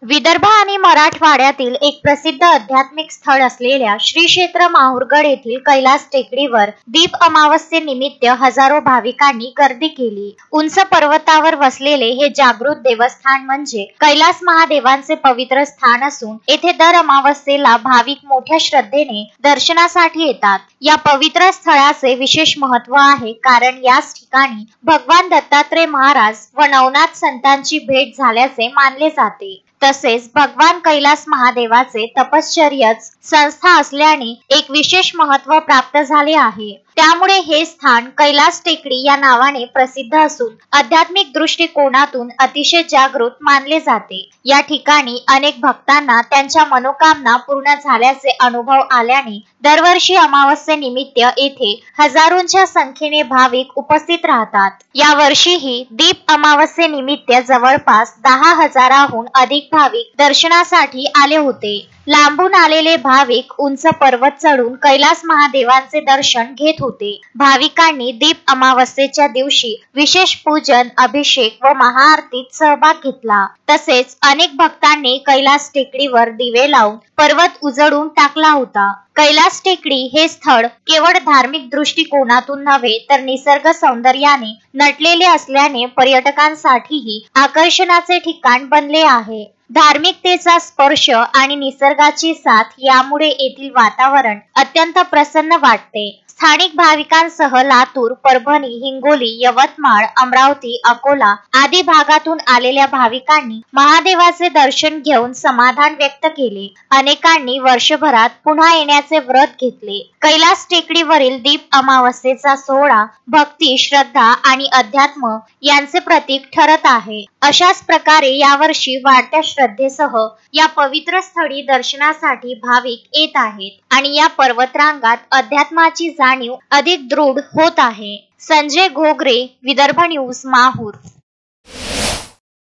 विदर्भ आणि मराठवाड्यातील एक प्रसिद्ध आध्यात्मिक स्थळ असलेल्या श्री क्षेत्र माहुरगड येथील कैलास टेकडीवर दीप अमावस्येनिमित्त हजारो भाविकांनी गर्दी केली। उंच पर्वतावर वसलेले हे जागृत देवस्थान म्हणजे कैलास महादेवांचे पवित्र स्थान असून येथे दर अमावस्येला भाविक मोठ्या श्रद्धेने दर्शनासाठी येतात। या पवित्र स्थळाचे विशेष महत्त्व आहे कारण याच ठिकाणी भगवान दत्तात्रय महाराज व नवनाथ संतांची भेट झाल्याचे मानले जाते। तसेच भगवान कैलास महादेवाचे तपश्चर्याच संस्था असल्याने एक विशेष महत्त्व प्राप्त झाले आहे। त्यामुळे हे स्थान कैलास टेकडी या नावाने प्रसिद्ध असून आध्यात्मिक दृष्टिकोनातून अतिशय जागृत मानले जाते। या ठिकाणी अनेक भक्तांना त्यांच्या मनोकामना पूर्ण झाल्याचे अनुभव आल्याने दरवर्षी अमावस्येनिमित्त येथे हजारोंच्या संख्येने भाविक उपस्थित राहतात। या वर्षीही दीप अमावस्येनिमित्त जवळपास 10,000हून अधिक भाविक दर्शनासाठी आले होते। लांबून आलेले भाविक उंच पर्वत चढून कैलास महादेवांचे दर्शन घेत होते। भाविकांनी दीप अमावस्येच्या दिवशी विशेष पूजन, अभिषेक व महाआरतीत सहभाग घेतला। तसेच अनेक भक्तांनी कैलास टेकडीवर दिवे लावून पर्वत उजळून टाकला होता। कैलास टेकडी हे स्थळ केवळ धार्मिक दृष्टिकोनातून नव्हे तर निसर्ग सौंदर्याने नटलेले असल्याने पर्यटकांसाठीही आकर्षणाचे ठिकाण बनले आहे। धार्मिकतेचा स्पर्श आणि निसर्गाची साथ यामुळे येथील वातावरण अत्यंत प्रसन्न वाटते। स्थानिक भाविकांसह लातूर, परभणी, हिंगोली, यवतमाळ, अमरावती, अकोला आदी भागातून आलेल्या भाविकांनी महादेवाचे दर्शन घेऊन समाधान व्यक्त केले। अनेकांनी वर्षभरात पुन्हा येण्याचे व्रत घेतले। कैलास टेकडीवरील दीप अमावस्येचा सोहळा भक्ती, श्रद्धा आणि अध्यात्म यांचे प्रतीक ठरत आहे। अशाच प्रकारे यावर्षी वाढत्या श्रद्धेसह या पवित्र स्थळी दर्शनासाठी भाविक येत आहेत आणि या पर्वतरांगात अध्यात्माची जाणीव अधिक दृढ होत आहे। संजय घोगरे, विदर्भ न्यूज, माहूर।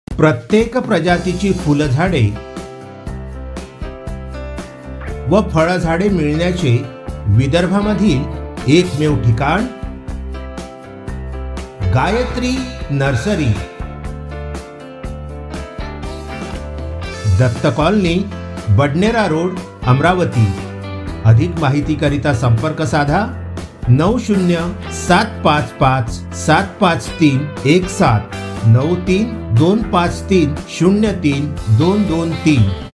प्रत्येक प्रजातीची फुलझाडे व फळझाडे मिळण्याचे विदर्भामधील एकमेव ठिकाण Gayatri nursery, Datta colony, Badnera road, Amravati. अधिक माहितीकरिता संपर्क साधा 9075575317 9325303223।